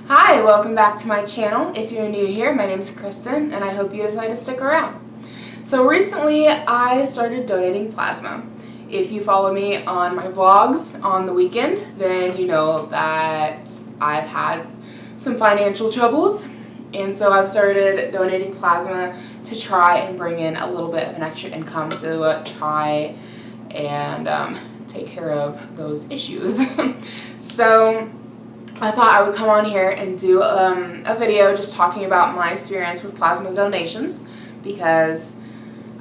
Hi, welcome back to my channel. If you're new here, my name is Kristen and I hope you decide to stick around. So recently I started donating plasma. If you follow me on my vlogs on the weekend, then you know that I've had some financial troubles, and so I've started donating plasma to try and bring in a little bit of an extra income to try and take care of those issues. So I thought I would come on here and do a video just talking about my experience with plasma donations, because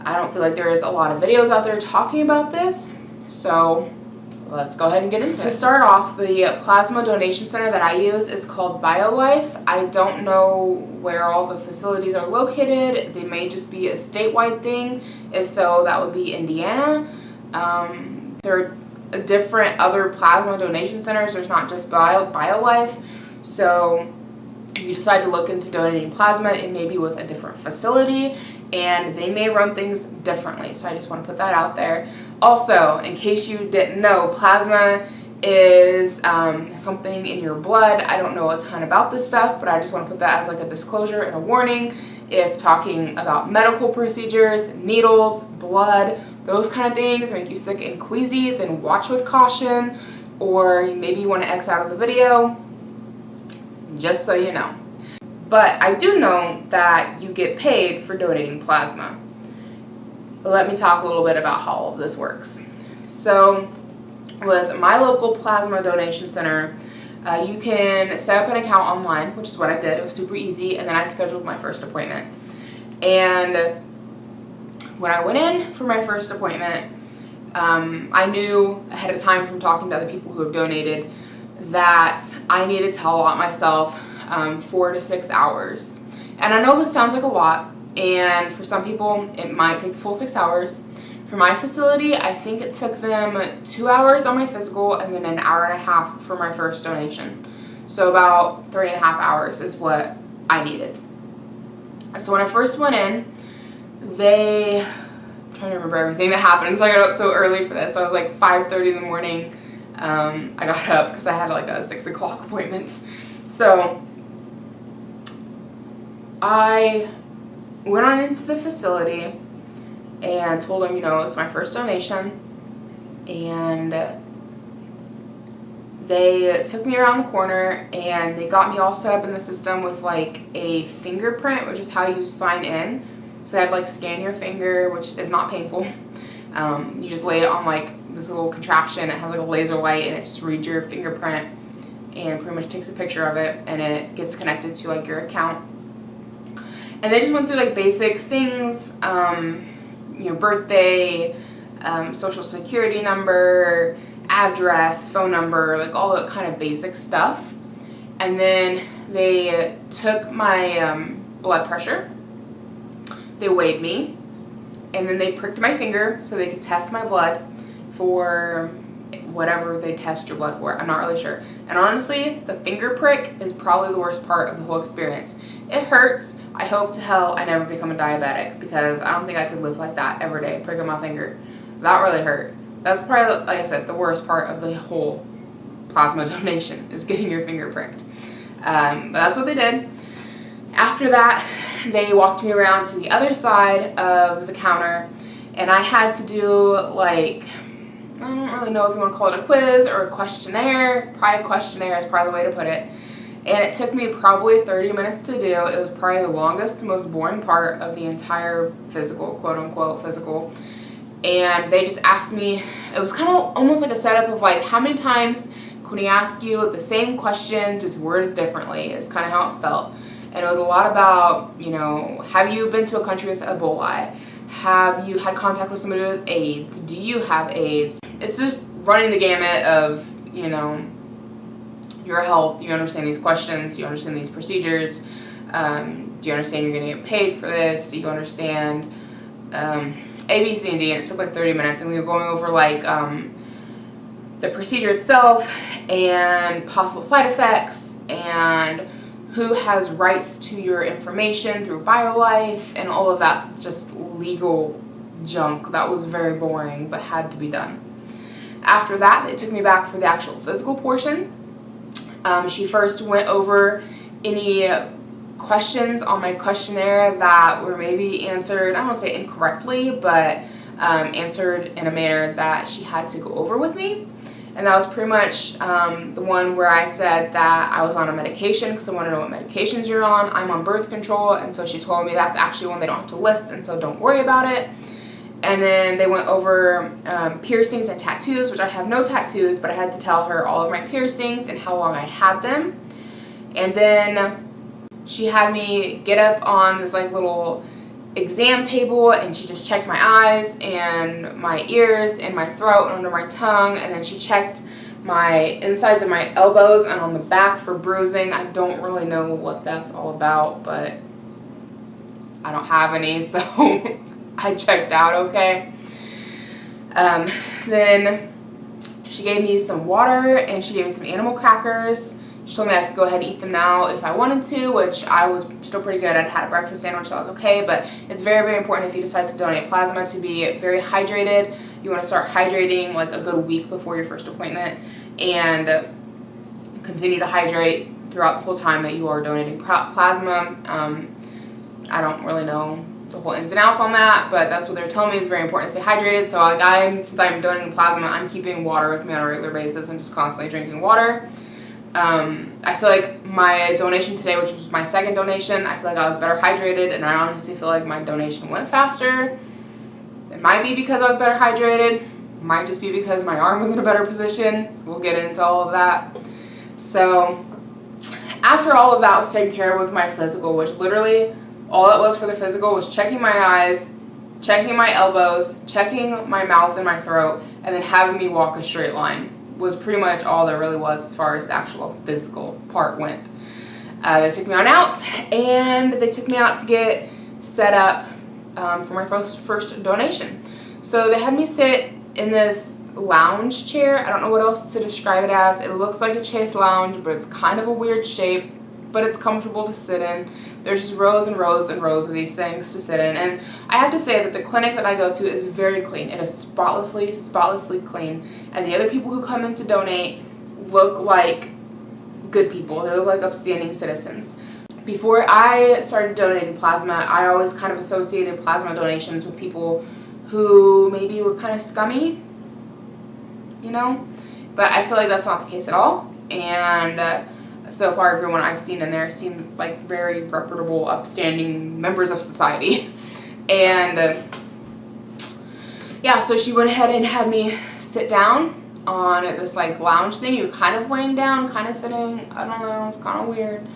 I don't feel like there's a lot of videos out there talking about this. So let's go ahead and get into it. To start off, the plasma donation center that I use is called BioLife. I don't know where all the facilities are located. They may just be a statewide thing. If so, that would be Indiana. There are different other plasma donation centers. There's not just BioLife. So if you decide to look into donating plasma, it may be with a different facility, and they may run things differently. So I just want to put that out there. Also, in case you didn't know, plasma is something in your blood. I don't know a ton about this stuff, but I just want to put that as like a disclosure and a warning. If talking about medical procedures, needles, blood, those kind of things make you sick and queasy, then watch with caution, or maybe you want to X out of the video, just so you know. But I do know that you get paid for donating plasma. Let me talk a little bit about how all of this works. So with my local plasma donation center, you can set up an account online, which is what I did. It was super easy, and then I scheduled my first appointment. And when I went in for my first appointment, I knew ahead of time from talking to other people who have donated that I needed to allot myself 4 to 6 hours. And I know this sounds like a lot, and for some people it might take the full 6 hours. For my facility, I think it took them 2 hours on my physical and then an hour and a half for my first donation. So about 3.5 hours is what I needed. So when I first went in, I'm trying to remember everything that happened because I got up so early for this. I was like 5:30 in the morning. I got up because I had like a 6 o'clock appointment. So I went on into the facility and told them, it's my first donation, and they took me around the corner and they got me all set up in the system with like a fingerprint, which is how you sign in. So they have like scan your finger, which is not painful. You just lay it on like this little contraption. It has like a laser light, and it just reads your fingerprint and pretty much takes a picture of it, and it gets connected to like your account. And they just went through like basic things, birthday, social security number, address, phone number, like all that kind of basic stuff. And then they took my blood pressure, they weighed me, and then they pricked my finger so they could test my blood for whatever they test your blood for. I'm not really sure. And honestly, the finger prick is probably the worst part of the whole experience. It hurts. I hope to hell I never become a diabetic, because I don't think I could live like that every day, pricking my finger. That really hurt. That's probably, like I said, the worst part of the whole plasma donation is getting your finger pricked. But that's what they did. After that, they walked me around to the other side of the counter, and I had to do like, I don't really know if you want to call it a quiz or a questionnaire. Probably a questionnaire is probably the way to put it. And it took me probably 30 minutes to do. It was probably the longest, most boring part of the entire physical, quote unquote physical. And they just asked me, it was kind of almost like a setup of like, how many times can we ask you the same question, just worded differently, is kind of how it felt. And it was a lot about, have you been to a country with Ebola? Have you had contact with somebody with AIDS? Do you have AIDS? It's just running the gamut of, your health. Do you understand these questions? Do you understand these procedures? Do you understand you're going to get paid for this? Do you understand A, B, C, and D? And it took like 30 minutes, and we were going over like the procedure itself and possible side effects and who has rights to your information through BioLife, and all of that's just legal junk that was very boring but had to be done. After that, they took me back for the actual physical portion, She first went over any questions on my questionnaire that were maybe answered, I don't want to say incorrectly, but answered in a manner that she had to go over with me. And that was pretty much the one where I said that I was on a medication because I want to know what medications you're on. I'm on birth control, and so she told me that's actually one they don't have to list, and so don't worry about it. And then they went over piercings and tattoos, which I have no tattoos, but I had to tell her all of my piercings and how long I had them. And then she had me get up on this like little exam table, and she just checked my eyes and my ears and my throat and under my tongue, and then she checked my insides of my elbows and on the back for bruising. I don't really know what that's all about, but I don't have any, so I checked out okay. Then she gave me some water and she gave me some animal crackers. She told me I could go ahead and eat them now if I wanted to, which I was still pretty good. I'd had a breakfast sandwich, so I was okay, but it's very, very important if you decide to donate plasma to be very hydrated. You want to start hydrating like a good week before your first appointment and continue to hydrate throughout the whole time that you are donating plasma. I don't really know the whole ins and outs on that, but that's what they're telling me. It's very important to stay hydrated. So like since I'm donating plasma, I'm keeping water with me on a regular basis and just constantly drinking water. I feel like my donation today, which was my second donation, I feel like I was better hydrated, and I honestly feel like my donation went faster. It might be because I was better hydrated, might just be because my arm was in a better position. We'll get into all of that. So after all of that was taken care of with my physical, which literally all it was for the physical was checking my eyes, checking my elbows, checking my mouth and my throat, and then having me walk a straight line, was pretty much all there really was as far as the actual physical part went. They took me on out, and they took me out to get set up for my first donation. So they had me sit in this lounge chair. I don't know what else to describe it as. It looks like a chaise lounge, but it's kind of a weird shape, but it's comfortable to sit in. There's just rows and rows and rows of these things to sit in, and I have to say that the clinic that I go to is very clean. It is spotlessly clean, and the other people who come in to donate look like good people. They look like upstanding citizens. Before I started donating plasma, I always kind of associated plasma donations with people who maybe were kind of scummy, you know, but I feel like that's not the case at all. And so far, everyone I've seen in there seemed like very reputable, upstanding members of society. And yeah, so she went ahead and had me sit down on this like lounge thing. You're kind of laying down, kind of sitting. I don't know, it's kind of weird.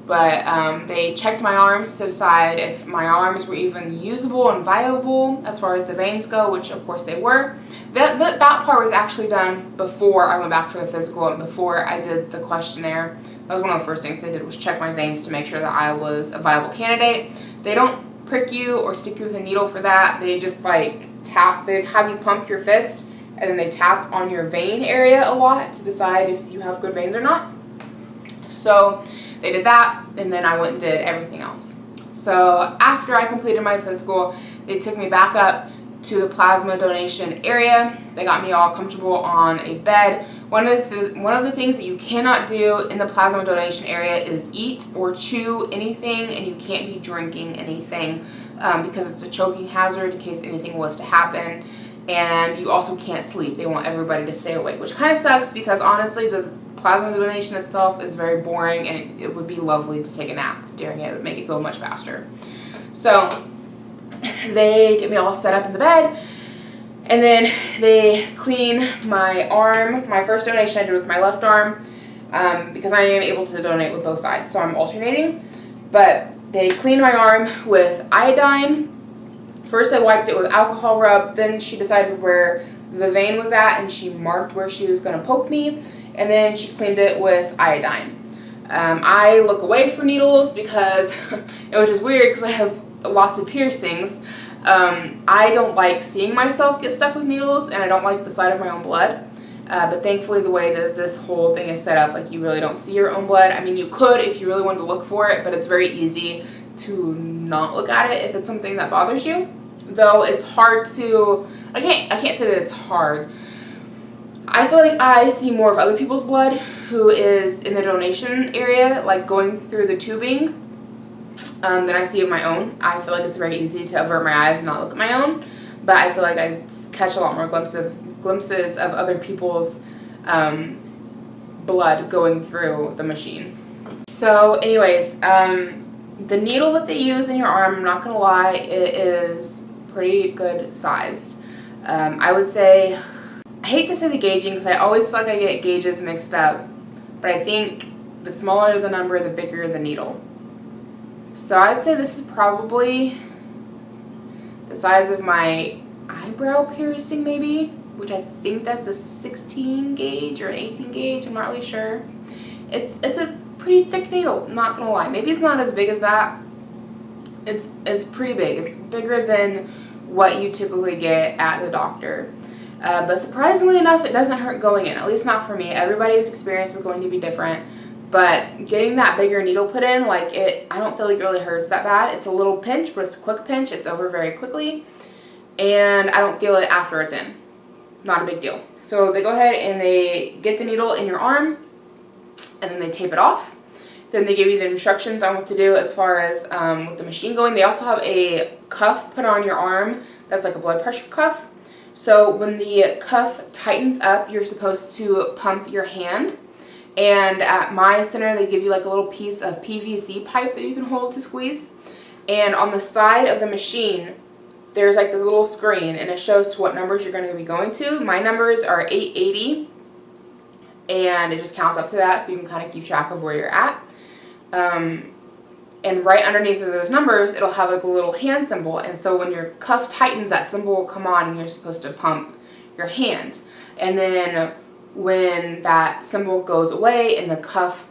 But they checked my arms to decide if my arms were even usable and viable as far as the veins go, which of course they were. That part was actually done before I went back for the physical and before I did the questionnaire. That was one of the first things they did, was check my veins to make sure that I was a viable candidate. They don't prick you or stick you with a needle for that. They just like tap, they have you pump your fist, and then they tap on your vein area a lot to decide if you have good veins or not. So they did that, and then I went and did everything else. So after I completed my physical, they took me back up to the plasma donation area. They got me all comfortable on a bed. One of the things that you cannot do in the plasma donation area is eat or chew anything, and you can't be drinking anything because it's a choking hazard in case anything was to happen. And you also can't sleep. They want everybody to stay awake, which kind of sucks because honestly the plasma donation itself is very boring, and it would be lovely to take a nap during it. It would make it go much faster. So they get me all set up in the bed, and then they clean my arm. My first donation I did with my left arm because I am able to donate with both sides, so I'm alternating. But they cleaned my arm with iodine. First I wiped it with alcohol rub, then she decided where the vein was at and she marked where she was going to poke me, and then she cleaned it with iodine. I look away from needles because it was just weird because I have lots of piercings. I don't like seeing myself get stuck with needles, and I don't like the sight of my own blood. But thankfully the way that this whole thing is set up, like you really don't see your own blood. I mean, you could if you really wanted to look for it, but it's very easy to not look at it if it's something that bothers you. Though it's hard to, I can't say that it's hard. I feel like I see more of other people's blood, who is in the donation area, like going through the tubing, than I see of my own. I feel like it's very easy to avert my eyes and not look at my own, but I feel like I catch a lot more glimpses of other people's blood going through the machine. So anyways, the needle that they use in your arm, I'm not gonna lie, it is pretty good sized. I would say, I hate to say the gauging because I always feel like I get gauges mixed up, but I think the smaller the number, the bigger the needle. So I'd say this is probably the size of my eyebrow piercing maybe, which I think that's a 16 gauge or an 18 gauge, I'm not really sure. It's a pretty thick needle, not gonna lie. Maybe it's not as big as that. It's pretty big. It's bigger than what you typically get at the doctor. But surprisingly enough, it doesn't hurt going in, at least not for me. Everybody's experience is going to be different. But getting that bigger needle put in, like I don't feel like it really hurts that bad. It's a little pinch, but it's a quick pinch. It's over very quickly. And I don't feel it after it's in. Not a big deal. So they go ahead and they get the needle in your arm, and then they tape it off. Then they give you the instructions on what to do as far as with the machine going. They also have a cuff put on your arm that's like a blood pressure cuff. So when the cuff tightens up, you're supposed to pump your hand. And at my center, they give you like a little piece of PVC pipe that you can hold to squeeze. And on the side of the machine, there's like this little screen, and it shows to what numbers you're going to be going to. My numbers are 880, and it just counts up to that, so you can kind of keep track of where you're at. And right underneath of those numbers, it'll have like a little hand symbol. And so when your cuff tightens, that symbol will come on, and you're supposed to pump your hand. And then when that symbol goes away and the cuff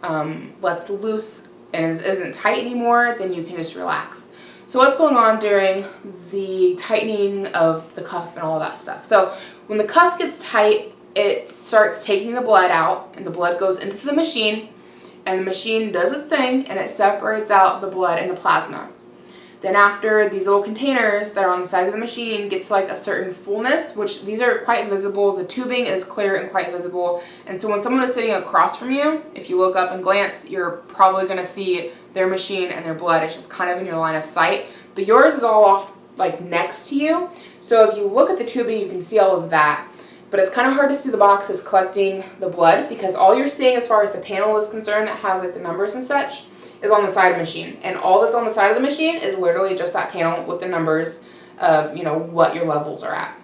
lets loose and isn't tight anymore, then you can just relax. So what's going on during the tightening of the cuff and all of that stuff? So when the cuff gets tight, it starts taking the blood out, and the blood goes into the machine, and the machine does its thing, and it separates out the blood and the plasma. Then after these little containers that are on the side of the machine get to like a certain fullness, which these are quite visible, the tubing is clear and quite visible, and so when someone is sitting across from you, if you look up and glance, you're probably going to see their machine and their blood. It's just kind of in your line of sight, but yours is all off like next to you, so if you look at the tubing, you can see all of that. But it's kind of hard to see the boxes collecting the blood, because all you're seeing as far as the panel is concerned that has like the numbers and such is on the side of the machine. And all that's on the side of the machine is literally just that panel with the numbers of, you know, what your levels are at.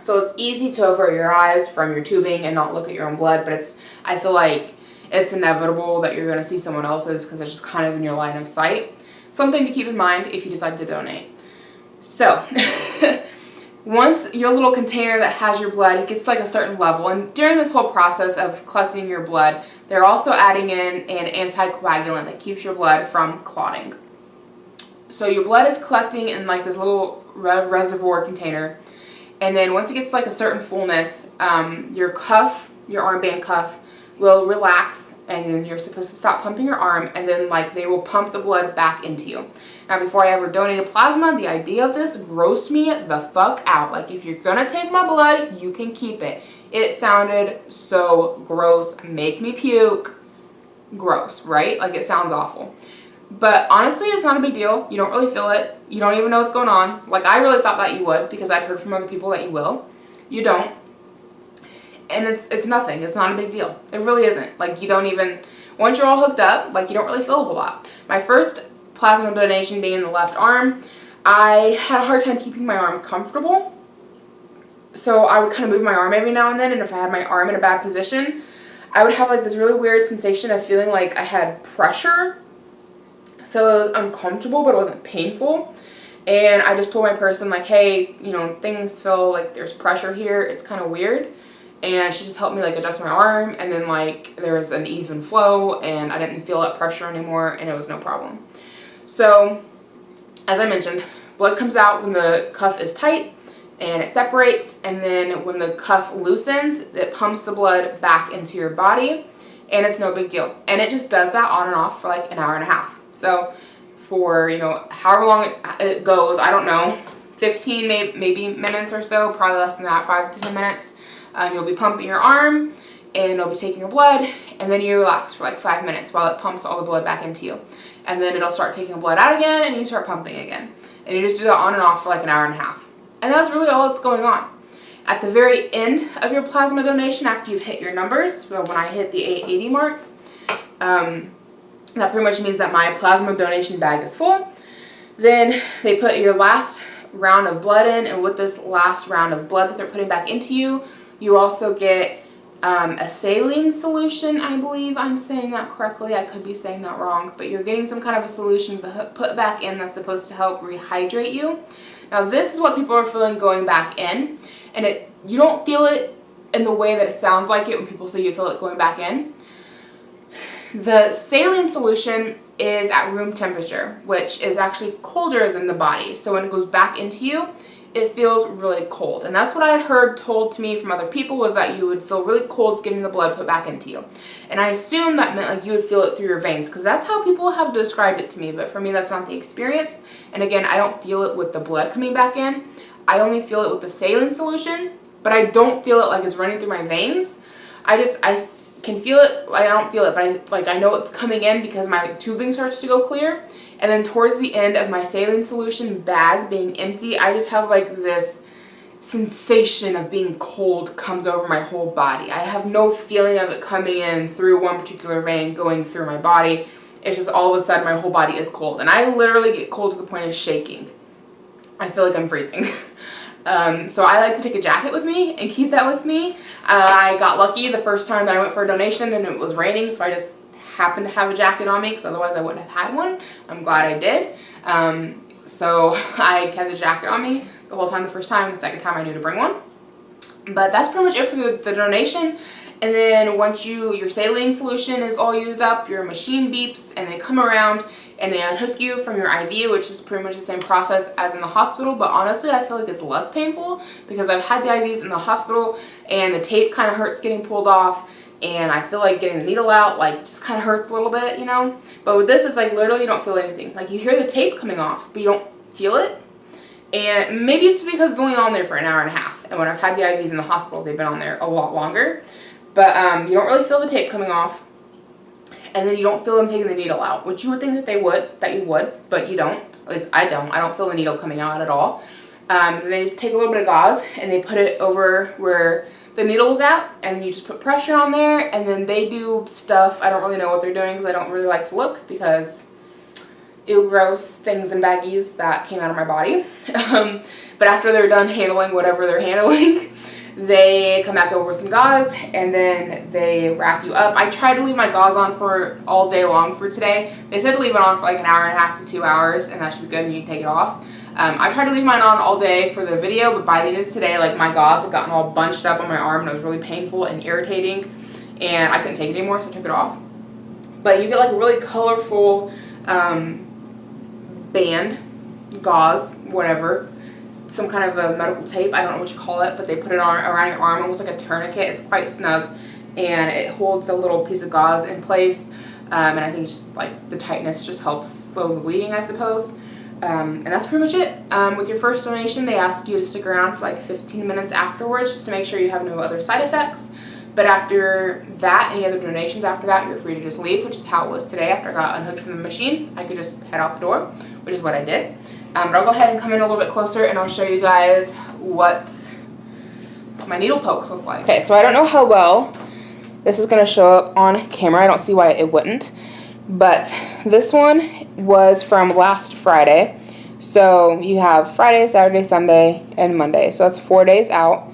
So it's easy to avert your eyes from your tubing and not look at your own blood, but I feel like it's inevitable that you're going to see someone else's because it's just kind of in your line of sight. Something to keep in mind if you decide to donate. So once your little container that has your blood, it gets like a certain level, and during this whole process of collecting your blood, they're also adding in an anticoagulant that keeps your blood from clotting. So your blood is collecting in like this little reservoir container, and then once it gets like a certain fullness, your cuff, your armband cuff, will relax, and then you're supposed to stop pumping your arm, and then like they will pump the blood back into you. Now, before I ever donated plasma, the idea of this grossed me the fuck out. Like, if you're gonna take my blood, you can keep it. It sounded so gross, make me puke, gross, right? Like, it sounds awful. But honestly, it's not a big deal. You don't really feel it. You don't even know what's going on. Like, I really thought that you would, because I'd heard from other people that you will. You don't. And it's nothing. It's not a big deal. It really isn't. Like, you don't even, once you're all hooked up, like, you don't really feel a whole lot. My first plasma donation being in the left arm, I had a hard time keeping my arm comfortable. So I would kind of move my arm every now and then, and if I had my arm in a bad position, I would have like this really weird sensation of feeling like I had pressure. So it was uncomfortable, but it wasn't painful. And I just told my person, like, hey, you know, things feel like there's pressure here. It's kind of weird. And she just helped me like adjust my arm, and then like there was an even flow, and I didn't feel that pressure anymore, and it was no problem. So, as I mentioned, blood comes out when the cuff is tight, and it separates, and then when the cuff loosens, it pumps the blood back into your body, and it's no big deal. And it just does that on and off for like an hour and a half. So, for, you know, however long it goes, I don't know, 15 maybe minutes or so, probably less than that, 5 to 10 minutes. You'll be pumping your arm, and it'll be taking your blood, and then you relax for like 5 minutes while it pumps all the blood back into you. And then it'll start taking blood out again, and you start pumping again. And you just do that on and off for like an hour and a half. And that's really all that's going on. At the very end of your plasma donation, after you've hit your numbers, so when I hit the 880 mark, that pretty much means that my plasma donation bag is full. Then they put your last round of blood in, and with this last round of blood that they're putting back into you, you also get a saline solution. I believe I'm saying that correctly. I could be saying that wrong, but you're getting some kind of a solution put back in that's supposed to help rehydrate you. Now this is what people are feeling going back in, and you don't feel it in the way that it sounds like it when people say you feel it going back in. The saline solution is at room temperature, which is actually colder than the body. So when it goes back into you, it feels really cold. And that's what I had heard told to me from other people, was that you would feel really cold getting the blood put back into you. And I assumed that meant like you would feel it through your veins, because that's how people have described it to me. But for me, that's not the experience. And again, I don't feel it with the blood coming back in. I only feel it with the saline solution, but I don't feel it like it's running through my veins. I can feel it. I don't feel it, but I know it's coming in because my tubing starts to go clear. And then towards the end of my saline solution bag being empty, I just have like this sensation of being cold comes over my whole body. I have no feeling of it coming in through one particular vein going through my body. It's just all of a sudden my whole body is cold, and I literally get cold to the point of shaking. I feel like I'm freezing. So I like to take a jacket with me and keep that with me. I got lucky the first time that I went for a donation and it was raining, so I just happened to have a jacket on me, because otherwise I wouldn't have had one. I'm glad I did. So I kept a jacket on me the whole time the first time. The second time I knew to bring one. But that's pretty much it for the donation. And then once your saline solution is all used up, your machine beeps and they come around and they unhook you from your IV, which is pretty much the same process as in the hospital. But honestly, I feel like it's less painful because I've had the IVs in the hospital and the tape kind of hurts getting pulled off. And I feel like getting the needle out like just kind of hurts a little bit, you know. But with this, it's like literally you don't feel anything. Like you hear the tape coming off, but you don't feel it. And maybe it's because it's only on there for an hour and a half. And when I've had the IVs in the hospital, they've been on there a lot longer. But you don't really feel the tape coming off. And then you don't feel them taking the needle out, which you would think that you would, but you don't. At least I don't. I don't feel the needle coming out at all. They take a little bit of gauze and they put it over where the needle was at, and you just put pressure on there, and then they do stuff. I don't really know what they're doing because I don't really like to look, because ew, gross things and baggies that came out of my body. But after they're done handling whatever they're handling, they come back over with some gauze and then they wrap you up. I tried to leave my gauze on for all day long for today. They said to leave it on for like an hour and a half to 2 hours, and that should be good, and you can take it off. I tried to leave mine on all day for the video, but by the end of today, like my gauze had gotten all bunched up on my arm and it was really painful and irritating, and I couldn't take it anymore, so I took it off. But you get like a really colorful band, gauze, whatever, some kind of a medical tape, I don't know what you call it, but they put it on around your arm, almost like a tourniquet. It's quite snug, and it holds the little piece of gauze in place, and I think it's just like the tightness just helps slow the bleeding, I suppose. And that's pretty much it. With your first donation, they ask you to stick around for like 15 minutes afterwards just to make sure you have no other side effects. But after that, any other donations after that, you're free to just leave, which is how it was today. After I got unhooked from the machine, I could just head out the door, which is what I did. But I'll go ahead and come in a little bit closer and I'll show you guys what my needle pokes look like. Okay, so I don't know how well this is going to show up on camera. I don't see why it wouldn't. But this one was from last Friday. So you have Friday, Saturday, Sunday, and Monday. So that's 4 days out.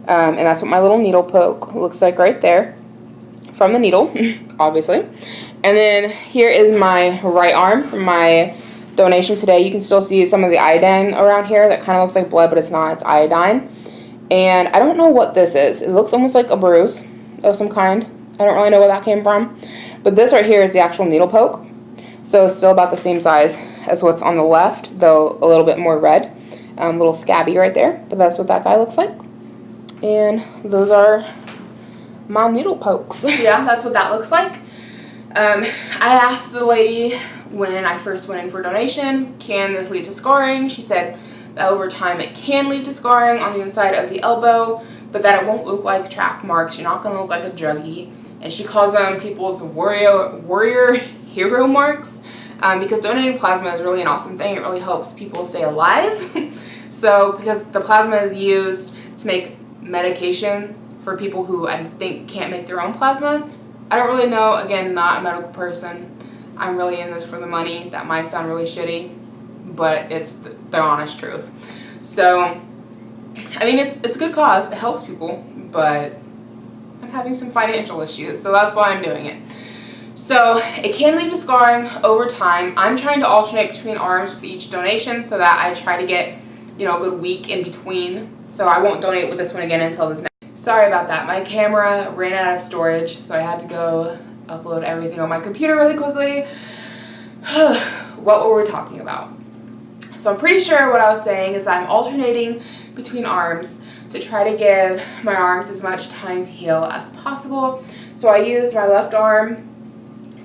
And that's what my little needle poke looks like right there from the needle, obviously. And then here is my right arm from my donation today. You can still see some of the iodine around here that kind of looks like blood, but it's not. It's iodine. And I don't know what this is. It looks almost like a bruise of some kind. I don't really know where that came from. But this right here is the actual needle poke. So it's still about the same size as what's on the left, though a little bit more red. A little scabby right there. But that's what that guy looks like. And those are my needle pokes. Yeah, that's what that looks like. I asked the lady when I first went in for donation, can this lead to scarring? She said that over time it can lead to scarring on the inside of the elbow, but that it won't look like track marks. You're not going to look like a druggie. and she calls them people's warrior hero marks, because donating plasma is really an awesome thing. It really helps people stay alive. So because the plasma is used to make medication for people who I think can't make their own plasma. I don't really know, again, not a medical person. I'm really in this for the money. That might sound really shitty, but it's the honest truth. So, I mean, it's a good cause. It helps people, but I'm having some financial issues, so that's why I'm doing it. So it can lead to scarring over time. I'm trying to alternate between arms with each donation so that I try to get, a good week in between. So I won't donate with this one again until this next. Sorry about that. My camera ran out of storage, so I had to go upload everything on my computer really quickly. What were we talking about? So I'm pretty sure what I was saying is that I'm alternating between arms to try to give my arms as much time to heal as possible. So I used my left arm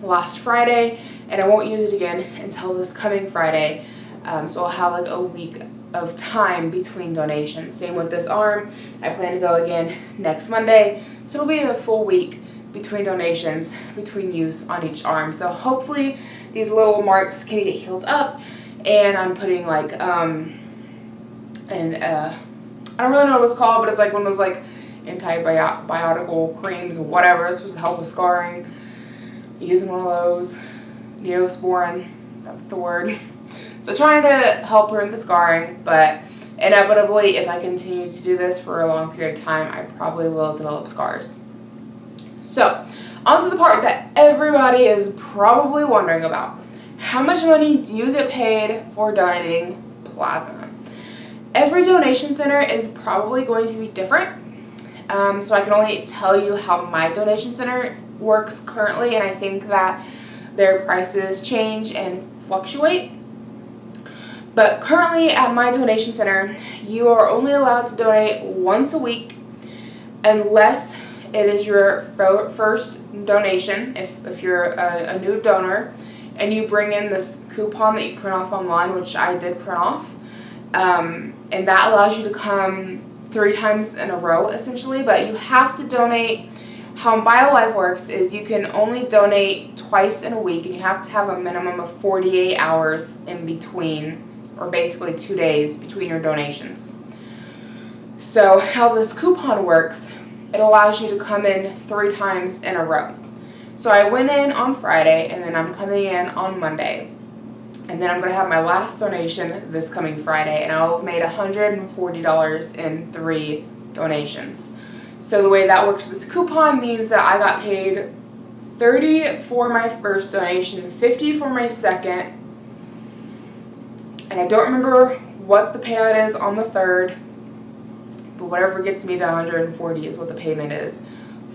last Friday, and I won't use it again until this coming Friday. So I'll have like a week of time between donations. Same with this arm. I plan to go again next Monday. So it'll be a full week between donations, between use on each arm. So hopefully these little marks can get healed up, and I'm putting like I don't really know what it's called, but it's like one of those like antibiotical creams or whatever. It's supposed to help with scarring. Using one of those. Neosporin, that's the word. So trying to help her in the scarring, but inevitably if I continue to do this for a long period of time, I probably will develop scars. So, on to the part that everybody is probably wondering about. How much money do you get paid for donating plasma? Every donation center is probably going to be different. So I can only tell you how my donation center works currently, and I think that their prices change and fluctuate. But currently at my donation center, you are only allowed to donate once a week unless it is your first donation, if you're a new donor, and you bring in this coupon that you print off online, which I did print off, and that allows you to come 3 times in a row, essentially. But you have to donate. How BioLife works is you can only donate twice in a week, and you have to have a minimum of 48 hours in between, or basically 2 days between your donations. So how this coupon works, it allows you to come in 3 times in a row. So I went in on Friday, and then I'm coming in on Monday. And then I'm going to have my last donation this coming Friday, and I'll have made $140 in 3 donations. So the way that works with this coupon means that I got paid $30 for my first donation, $50 for my second, and I don't remember what the payout is on the third, but whatever gets me to $140 is what the payment is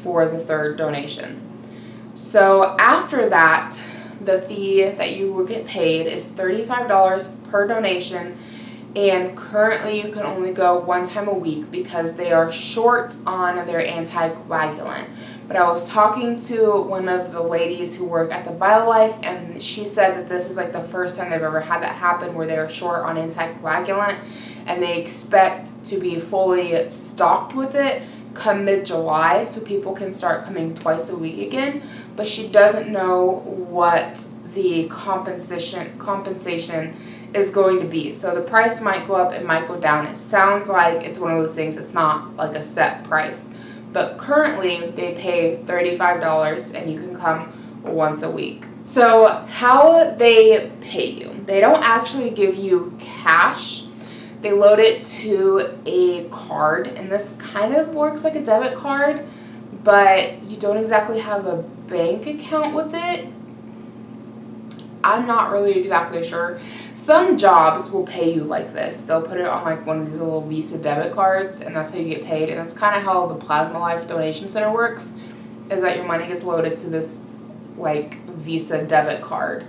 for the third donation. So after that, the fee that you will get paid is $35 per donation, and currently you can only go 1 time a week because they are short on their anticoagulant. But I was talking to one of the ladies who work at the BioLife, and she said that this is like the first time they've ever had that happen where they're short on anticoagulant, and they expect to be fully stocked with it come mid-July so people can start coming twice a week again. But she doesn't know what the compensation is going to be. So the price might go up, it might go down. It sounds like it's one of those things, it's not like a set price. But currently they pay $35 and you can come once a week. So how they pay you, they don't actually give you cash. They load it to a card, and this kind of works like a debit card, but you don't exactly have a bank account with it. I'm not really exactly sure. Some jobs will pay you like this. They'll put it on like one of these little Visa debit cards, and that's how you get paid. And that's kind of how the Plasma Life Donation Center works, is that your money gets loaded to this like Visa debit card.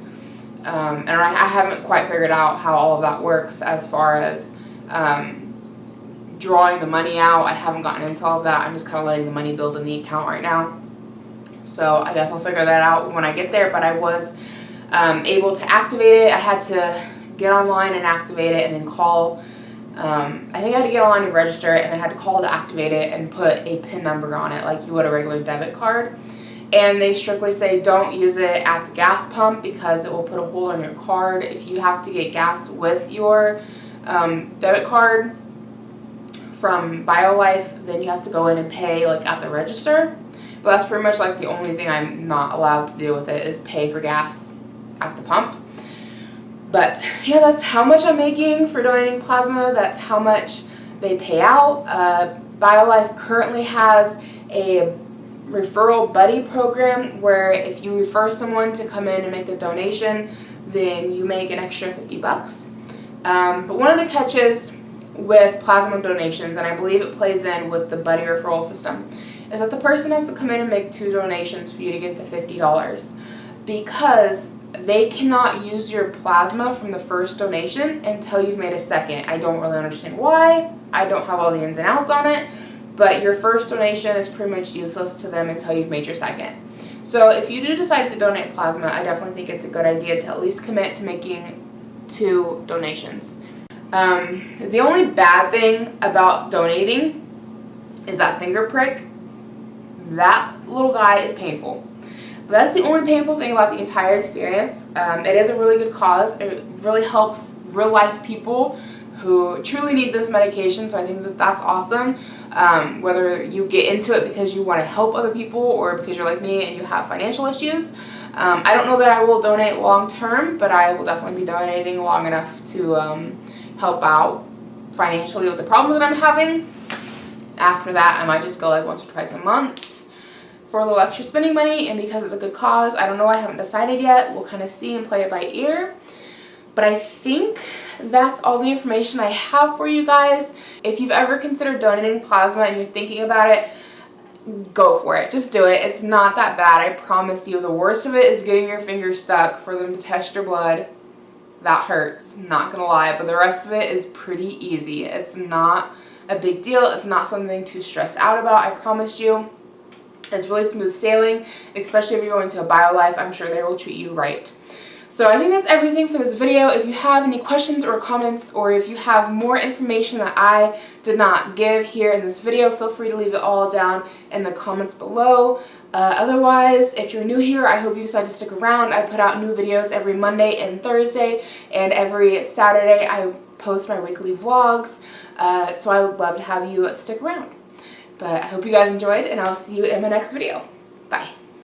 And I haven't quite figured out how all of that works as far as drawing the money out. I haven't gotten into all of that. I'm just kind of letting the money build in the account right now. So I guess I'll figure that out when I get there. But I was able to activate it. I had to get online and activate it, and then call. I think I had to get online to register it, and I had to call to activate it and put a PIN number on it like you would a regular debit card. and they strictly say don't use it at the gas pump because it will put a hold on your card. If you have to get gas with your debit card from BioLife, then you have to go in and pay like at the register. But that's pretty much like the only thing I'm not allowed to do with it is pay for gas at the pump. But yeah, that's how much I'm making for donating plasma. That's how much they pay out. BioLife currently has a referral buddy program where if you refer someone to come in and make a donation, then you make an extra $50. But one of the catches with plasma donations, and I believe it plays in with the buddy referral system, is that the person has to come in and make 2 donations for you to get the $50, because they cannot use your plasma from the first donation until you've made a second. I don't really understand why. I don't have all the ins and outs on it, but your first donation is pretty much useless to them until you've made your second. So if you do decide to donate plasma, I definitely think it's a good idea to at least commit to making 2 donations. The only bad thing about donating is that finger prick. That little guy is painful. But that's the only painful thing about the entire experience. It is a really good cause. It really helps real life people who truly need this medication, so I think that that's awesome. Whether you get into it because you want to help other people or because you're like me and you have financial issues. I don't know that I will donate long term, but I will definitely be donating long enough to help out financially with the problem that I'm having. After that, I might just go like once or twice a month for a little extra spending money, and because it's a good cause, I don't know, I haven't decided yet. We'll kind of see and play it by ear. But I think that's all the information I have for you guys. If you've ever considered donating plasma and you're thinking about it, go for it. Just do it. It's not that bad, I promise you. The worst of it is getting your finger stuck for them to test your blood. That hurts, not gonna lie, but the rest of it is pretty easy. It's not a big deal. It's not something to stress out about, I promise you. It's really smooth sailing, especially if you're going to a BioLife. I'm sure they will treat you right. So I think that's everything for this video. If you have any questions or comments, or if you have more information that I did not give here in this video, feel free to leave it all down in the comments below. Otherwise, if you're new here, I hope you decide to stick around. I put out new videos every Monday and Thursday, and every Saturday I post my weekly vlogs. So I would love to have you stick around. But I hope you guys enjoyed, and I'll see you in my next video. Bye.